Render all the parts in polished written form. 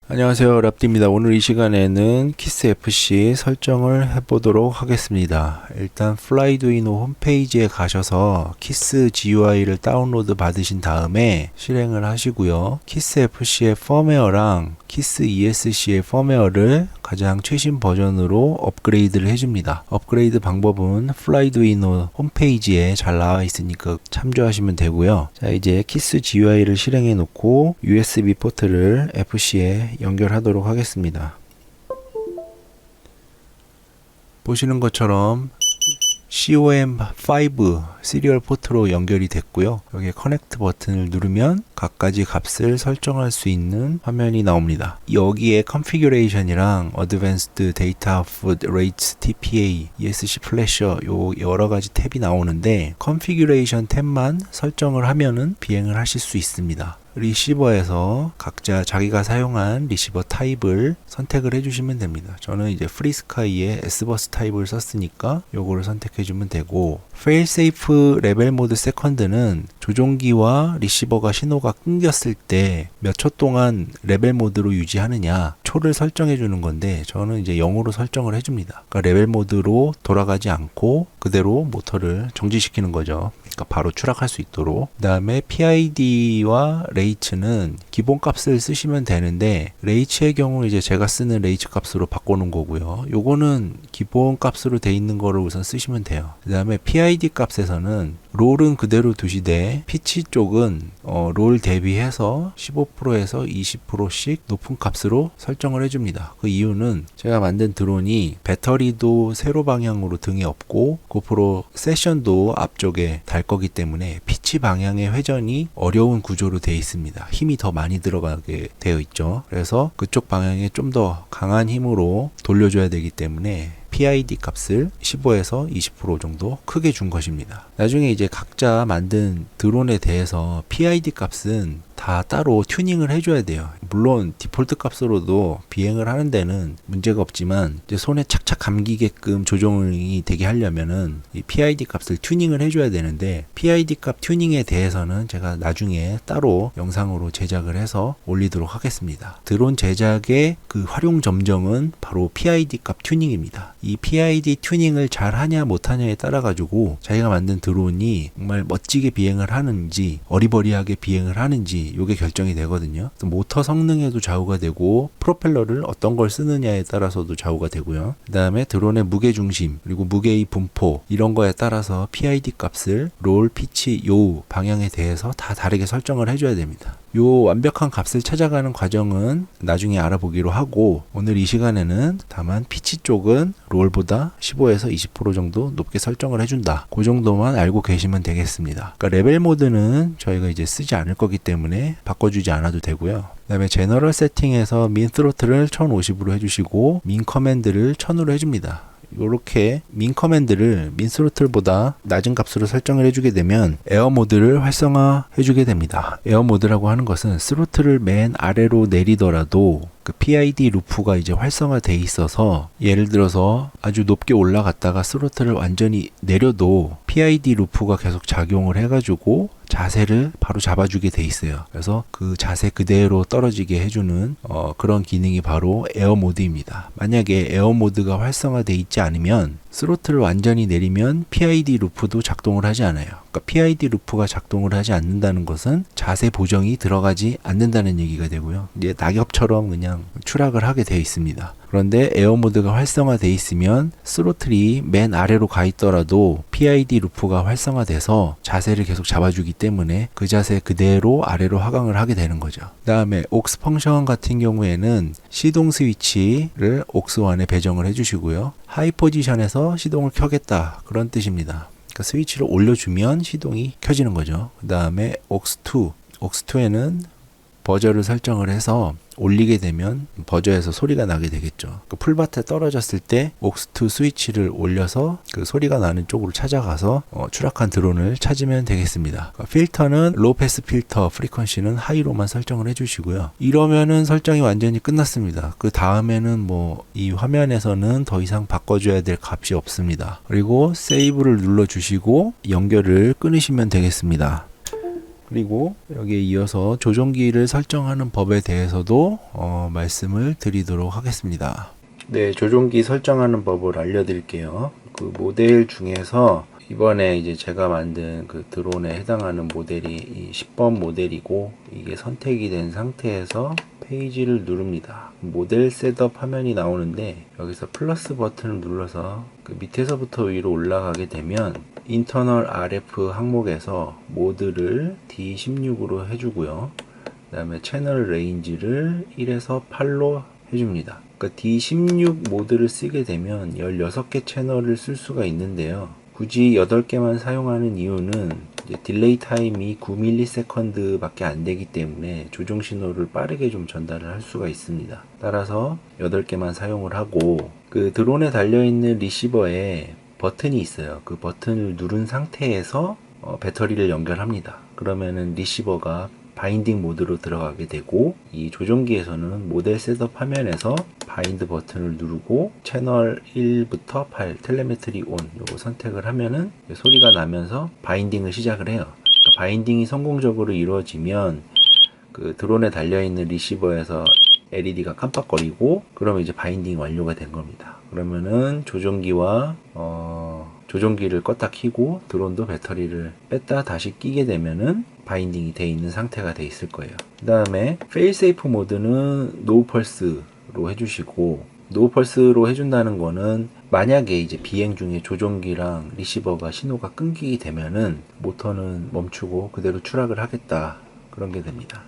안녕하세요, 랍디입니다. 오늘 이 시간에는 키스 FC 설정을 해보도록 하겠습니다. 일단 플라이두이노 홈페이지에 가셔서 키스 GUI를 다운로드 받으신 다음에 실행을 하시고요. 키스 FC의 펌웨어랑 키스 ESC의 펌웨어를 가장 최신 버전으로 업그레이드를 해줍니다. 업그레이드 방법은 플라이두이노 홈페이지에 잘 나와 있으니까 참조하시면 되고요. 자, 이제 키스 GUI를 실행해 놓고 USB 포트를 FC에 연결하도록 하겠습니다. 보시는 것처럼 COM5 시리얼 포트로 연결이 됐고요. 여기에 커넥트 버튼을 누르면 각가지 값을 설정할 수 있는 화면이 나옵니다. 여기에 컨피규레이션이랑 어드밴스드 데이터 풋 레이츠 TPA, ESC 플래셔 요 여러 가지 탭이 나오는데 컨피규레이션 탭만 설정을 하면은 비행을 하실 수 있습니다. 리시버에서 각자 자기가 사용한 리시버 타입을 선택을 해주시면 됩니다. 저는 이제 프리스카이의 S버스 타입을 썼으니까 요거를 선택해주면 되고, 페일세이프 레벨 모드 세컨드는 조종기와 리시버가 신호가 끊겼을 때 몇 초 동안 레벨 모드로 유지하느냐 초를 설정해 주는 건데, 저는 이제 0으로 설정을 해줍니다. 그러니까 레벨 모드로 돌아가지 않고 그대로 모터를 정지시키는 거죠. 그러니까 바로 추락할 수 있도록. 그 다음에 PID와 레이츠는 기본값을 쓰시면 되는데, 레이츠의 경우 이제 제가 쓰는 레이츠 값으로 바꾸는 거고요. 요거는 기본값으로 돼 있는 거를 우선 쓰시면 돼요. 그 다음에 PID 값에서는 롤은 그대로 두시되 피치 쪽은 롤 대비해서 15%에서 20%씩 높은 값으로 설정을 해줍니다. 그 이유는 제가 만든 드론이 배터리도 세로 방향으로 등에 없고 고프로 세션도 앞쪽에 달 거기 때문에 피치 방향의 회전이 어려운 구조로 되어 있습니다. 힘이 더 많이 들어가게 되어 있죠. 그래서 그쪽 방향에 좀 더 강한 힘으로 돌려줘야 되기 때문에 PID 값을 15에서 20% 정도 크게 준 것입니다. 나중에 이제 각자 만든 드론에 대해서 PID 값은 다 따로 튜닝을 해줘야 돼요. 물론 디폴트 값으로도 비행을 하는 데는 문제가 없지만, 이제 손에 착착 감기게끔 조정이 되게 하려면은 이 PID 값을 튜닝을 해줘야 되는데, PID 값 튜닝에 대해서는 제가 나중에 따로 영상으로 제작을 해서 올리도록 하겠습니다. 드론 제작의 그 활용 점정은 바로 PID 값 튜닝입니다. 이 PID 튜닝을 잘 하냐 못하냐에 따라 가지고 자기가 만든 드론이 정말 멋지게 비행을 하는지 어리버리하게 비행을 하는지 요게 결정이 되거든요. 모터 성능에도 좌우가 되고, 프로펠러를 어떤 걸 쓰느냐에 따라서도 좌우가 되고요. 그 다음에 드론의 무게 중심, 그리고 무게의 분포, 이런 거에 따라서 PID 값을 롤, 피치, 요 방향에 대해서 다 다르게 설정을 해줘야 됩니다. 요 완벽한 값을 찾아가는 과정은 나중에 알아보기로 하고, 오늘 이 시간에는 다만 피치 쪽은 롤보다 15에서 20% 정도 높게 설정을 해준다. 그 정도만 알고 계시면 되겠습니다. 그러니까 레벨 모드는 저희가 이제 쓰지 않을 거기 때문에 바꿔주지 않아도 되고요. 그 다음에 제너럴 세팅에서 민 스로틀을 1050으로 해주시고 민 커맨드를 1000으로 해줍니다. 이렇게 민 커맨드를 민 스로틀보다 낮은 값으로 설정을 해주게 되면 에어 모드를 활성화 해주게 됩니다. 에어 모드라고 하는 것은 스로틀을 맨 아래로 내리더라도 그 PID 루프가 이제 활성화돼 있어서, 예를 들어서 아주 높게 올라갔다가 스로틀을 완전히 내려도 PID 루프가 계속 작용을 해가지고 자세를 바로 잡아주게 돼 있어요. 그래서 그 자세 그대로 떨어지게 해주는 그런 기능이 바로 에어 모드입니다. 만약에 에어 모드가 활성화돼 있지 않으면 스로틀을 완전히 내리면 PID 루프도 작동을 하지 않아요. 그러니까 PID 루프가 작동을 하지 않는다는 것은 자세 보정이 들어가지 않는다는 얘기가 되고요. 이제 낙엽처럼 그냥 추락을 하게 되어 있습니다. 그런데 에어 모드가 활성화되어 있으면 스로틀이 맨 아래로 가 있더라도 PID 루프가 활성화돼서 자세를 계속 잡아주기 때문에 그 자세 그대로 아래로 하강을 하게 되는 거죠. 그 다음에 aux 펑션 같은 경우에는 시동 스위치를 aux1에 배정을 해주시고요. 하이 포지션에서 시동을 켜겠다, 그런 뜻입니다. 그러니까 스위치를 올려주면 시동이 켜지는 거죠. 그 다음에 aux2에는 버저를 설정을 해서 올리게 되면 버저에서 소리가 나게 되겠죠. 그 풀밭에 떨어졌을 때 aux2 스위치를 올려서 그 소리가 나는 쪽으로 찾아가서 추락한 드론을 찾으면 되겠습니다. 필터는 로우 패스 필터 프리퀀시는 하이로만 설정을 해주시고요. 이러면은 설정이 완전히 끝났습니다. 그 다음에는 뭐 이 화면에서는 더 이상 바꿔줘야 될 값이 없습니다. 그리고 세이브를 눌러주시고 연결을 끊으시면 되겠습니다. 그리고 여기에 이어서 조종기를 설정하는 법에 대해서도 말씀을 드리도록 하겠습니다. 네, 조종기 설정하는 법을 알려드릴게요. 그 모델 중에서 이번에 이제 제가 만든 그 드론에 해당하는 모델이 이 10번 모델이고, 이게 선택이 된 상태에서 페이지를 누릅니다. 모델 셋업 화면이 나오는데, 여기서 플러스 버튼을 눌러서 그 밑에서부터 위로 올라가게 되면 인터널 RF 항목에서 모드를 D16으로 해주고요. 그 다음에 채널 레인지를 1에서 8로 해줍니다. 그러니까 D16 모드를 쓰게 되면 16개 채널을 쓸 수가 있는데요. 굳이 8개만 사용하는 이유는 이제 딜레이 타임이 9ms 밖에 안 되기 때문에 조종 신호를 빠르게 좀 전달을 할 수가 있습니다. 따라서 8개만 사용을 하고, 그 드론에 달려있는 리시버에 버튼이 있어요. 그 버튼을 누른 상태에서 배터리를 연결합니다. 그러면은 리시버가 바인딩 모드로 들어가게 되고, 이 조종기에서는 모델 셋업 화면에서 바인드 버튼을 누르고 채널 1부터 8 텔레메트리 온 요거 선택을 하면은 소리가 나면서 바인딩을 시작을 해요. 그러니까 바인딩이 성공적으로 이루어지면 그 드론에 달려있는 리시버에서 LED가 깜빡거리고, 그러면 이제 바인딩이 완료가 된 겁니다. 그러면은 조종기와 조종기를 껐다 켜고 드론도 배터리를 뺐다 다시 끼게 되면은 바인딩이 돼 있는 상태가 돼 있을 거예요. 그 다음에 페일세이프 모드는 노 펄스로 해주시고, 노 펄스로 해준다는 거는 만약에 이제 비행 중에 조종기랑 리시버가 신호가 끊기게 되면은 모터는 멈추고 그대로 추락을 하겠다, 그런 게 됩니다.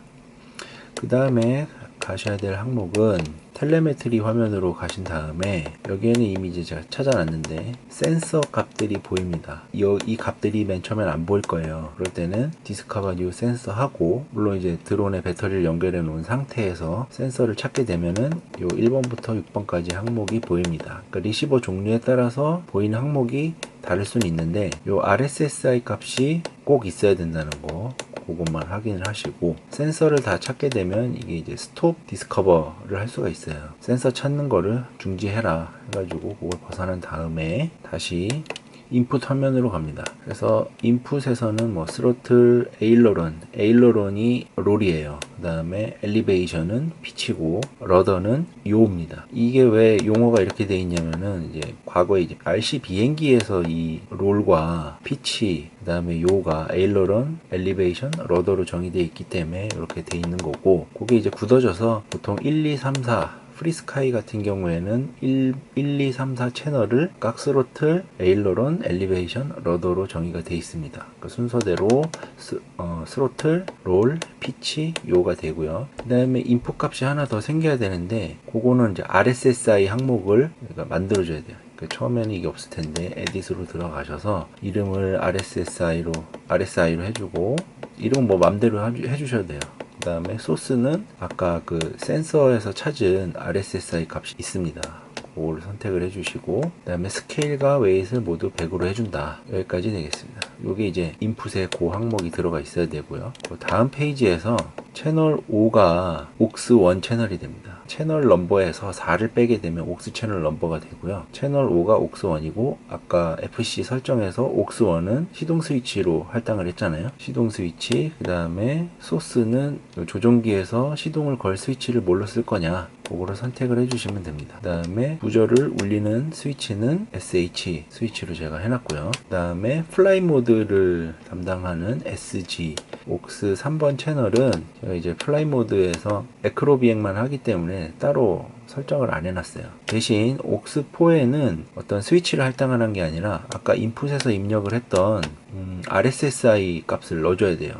그 다음에 가셔야 될 항목은 텔레메트리 화면으로 가신 다음에, 여기에는 이미 이제 제가 찾아놨는데 센서 값들이 보입니다. 이 값들이 맨 처음엔 안 보일 거예요. 그럴 때는 디스커버 뉴 센서 하고, 물론 이제 드론에 배터리를 연결해 놓은 상태에서 센서를 찾게 되면은 요 1번부터 6번까지 항목이 보입니다. 그러니까 리시버 종류에 따라서 보이는 항목이 다를 수는 있는데, 요 RSSI 값이 꼭 있어야 된다는 거, 그것만 확인을 하시고, 센서를 다 찾게 되면 이게 이제 스톱 디스커버를 할 수가 있어요. 센서 찾는 거를 중지해라 해가지고 그걸 벗어난 다음에 다시 인풋 화면으로 갑니다. 그래서 인풋에서는 뭐 스로틀, 에일러론이 롤이에요. 그 다음에 엘리베이션은 피치고, 러더는 요입니다. 이게 왜 용어가 이렇게 돼 있냐면은, 이제 과거에 이제 RC 비행기에서 이 롤과 피치, 그 다음에 요가 에일러론, 엘리베이션, 러더로 정의되어 있기 때문에 이렇게 돼 있는 거고, 그게 이제 굳어져서 보통 1, 2, 3, 4 프리스카이 같은 경우에는 1, 2, 3, 4 채널을 깍스로틀, 에일러론, 엘리베이션, 러더로 정의가 되어 있습니다. 그 순서대로 스로틀, 롤, 피치, 요가 되고요. 그 다음에 인풋 값이 하나 더 생겨야 되는데, 그거는 이제 RSSI 항목을 만들어줘야 돼요. 처음에는 이게 없을 텐데 에딧으로 들어가셔서 이름을 RSI로 해주고, 이름은 뭐 맘대로 해주셔도 돼요. 그 다음에 소스는 아까 그 센서에서 찾은 RSSI 값이 있습니다. 그걸 선택을 해주시고, 그 다음에 스케일과 웨이트를 모두 100으로 해준다. 여기까지 되겠습니다. 이게 이제 인풋에 그 항목이 들어가 있어야 되고요. 그 다음 페이지에서 채널 5가 aux1 채널이 됩니다. 채널 넘버에서 4를 빼게 되면 aux 채널 넘버가 되고요. 채널 5가 aux1이고, 아까 FC 설정에서 aux1은 시동 스위치로 할당을 했잖아요. 시동 스위치, 그 다음에 소스는 조종기에서 시동을 걸 스위치를 뭘로 쓸 거냐, 그거를 선택을 해주시면 됩니다. 그 다음에 부저를 울리는 스위치는 SH 스위치로 제가 해놨고요. 그 다음에 플라이 모드를 담당하는 SG aux 3번 채널은 제가 이제 플라이 모드에서 에크로 비행만 하기 때문에 따로 설정을 안 해놨어요. 대신 aux4에는 어떤 스위치를 할당을 한 게 아니라 아까 인풋에서 입력을 했던 RSSI 값을 넣어줘야 돼요.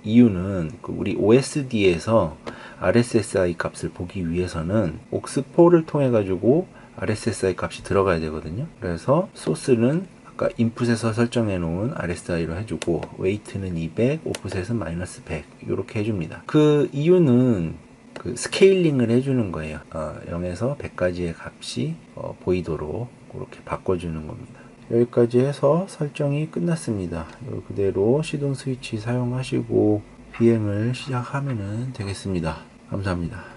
이유는 우리 OSD에서 RSSI 값을 보기 위해서는 aux4를 통해 가지고 RSSI 값이 들어가야 되거든요. 그래서 소스는 아까 인풋에서 설정해 놓은 RSI로 해주고, 웨이트는 200, 오프셋은 -100 이렇게 해줍니다. 그 이유는 그 스케일링을 해주는 거예요. 0에서 100까지의 값이 보이도록 그렇게 바꿔주는 겁니다. 여기까지 해서 설정이 끝났습니다. 그대로 시동 스위치 사용하시고 비행을 시작하면 되겠습니다. 감사합니다.